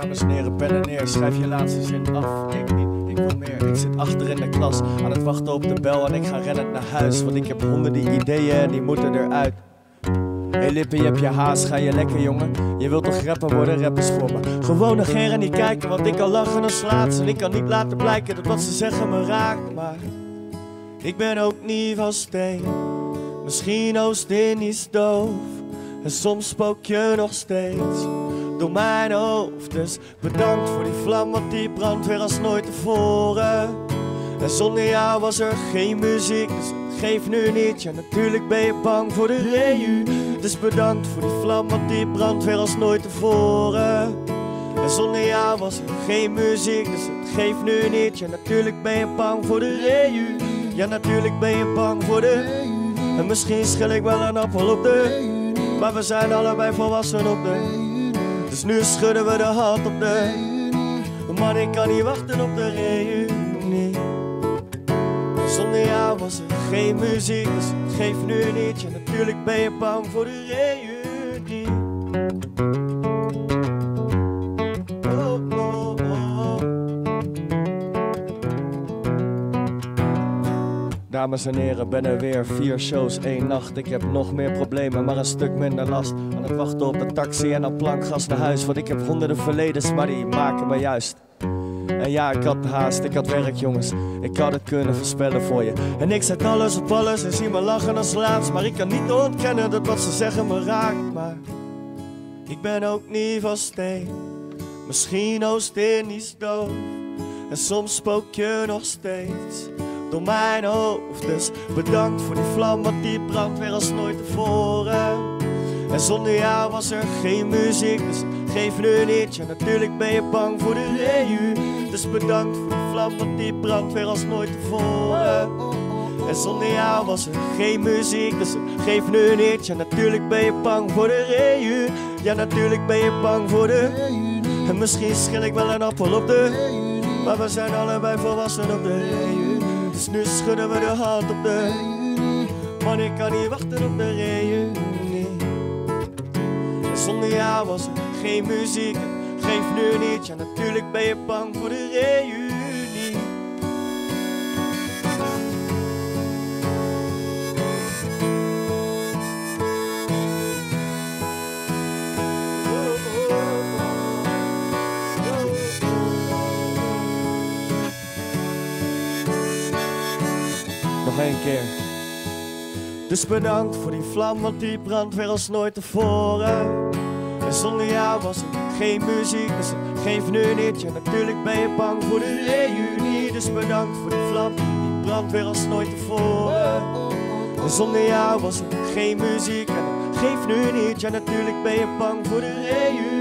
Dames en heren, pen en neer, schrijf je laatste zin af. Ik niet, ik wil meer. Ik zit achter in de klas, aan het wachten op de bel en ik ga rennend naar huis. Want ik heb honderden ideeën en die moeten eruit. Hey Lippie, je hebt je haast, ga je lekker jongen? Je wilt toch rapper worden, rappers voor me. Gewoon negeren en niet kijken, want ik kan lachen als laatst. En ik kan niet laten blijken dat wat ze zeggen me raakt. Maar ik ben ook niet van steen. Misschien Oost-Indisch doof. En soms spook je nog steeds door mijn hoofd. Dus bedankt voor die vlam, want die brandt weer als nooit tevoren. En zonder jou was er geen muziek, dus geef nu niet. Ja, natuurlijk ben je bang voor de reu. Dus bedankt voor die vlam, want die brandt weer als nooit tevoren. En zonder jou was er geen muziek, dus geef nu niet. Ja, natuurlijk ben je bang voor de reu. Ja, natuurlijk ben je bang voor de. En misschien schil ik wel een appel op de. Maar we zijn allebei volwassen op de. Dus nu schudden we de hand op de. Man, ik kan niet wachten op de reunie. Zonder jou was er geen muziek, dus geef nu niet. Ja, natuurlijk ben je bang voor de reunie. Oh, oh, oh. Dames en heren, ben er weer 4 shows, 1 nacht. Ik heb nog meer problemen, maar een stuk minder last. Aan het wachten op de taxi en dan plankgas naar huis. Want ik heb honderden verledens, maar die maken me juist. En ja, ik had haast, ik had werk jongens. Ik had het kunnen voorspellen voor je. En ik zet alles op alles en zie me lachen als laatst. Maar ik kan niet ontkennen dat wat ze zeggen me raakt. Maar ik ben ook niet van steen. Misschien Oost-Indisch doof. En soms spook je nog steeds door mijn hoofd. Dus bedankt voor die vlam, want die brandt weer als nooit tevoren. En zonder jou was er geen muziek, dus geef nu niet. Ja, natuurlijk ben je bang voor de reu. Dus bedankt voor die vlam, want die brandt weer als nooit tevoren. En zonder jou was er geen muziek, dus geef nu niet. Ja, natuurlijk ben je bang voor de reu. Ja, natuurlijk ben je bang voor de. En misschien schil ik wel een appel op de. Maar we zijn allebei volwassen op de reu. Dus nu schudden we de hand op de. Man, ik kan niet wachten op de reunie. En zonder jou was er geen muziek, geef nu niet. Ja, natuurlijk ben je bang voor de reunie. Nog 1 keer. Dus bedankt voor die vlam, want die brandt weer als nooit tevoren. En zonder jou was er geen muziek, dus geef nu niet. Ja, natuurlijk ben je bang voor de reunie. Dus bedankt voor die vlam, die brandt weer als nooit tevoren. En zonder jou was er geen muziek, en geef nu niet. Ja, natuurlijk ben je bang voor de reunie.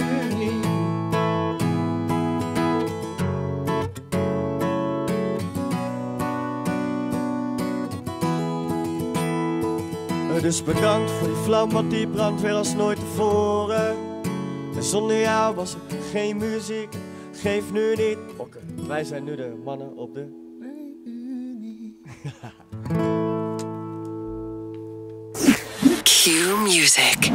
Dus bedankt voor die vlam, want die brandt weer als nooit tevoren. En zonder jou was er geen muziek, geef nu niet. Oké, wij zijn nu de mannen op de. Q Music.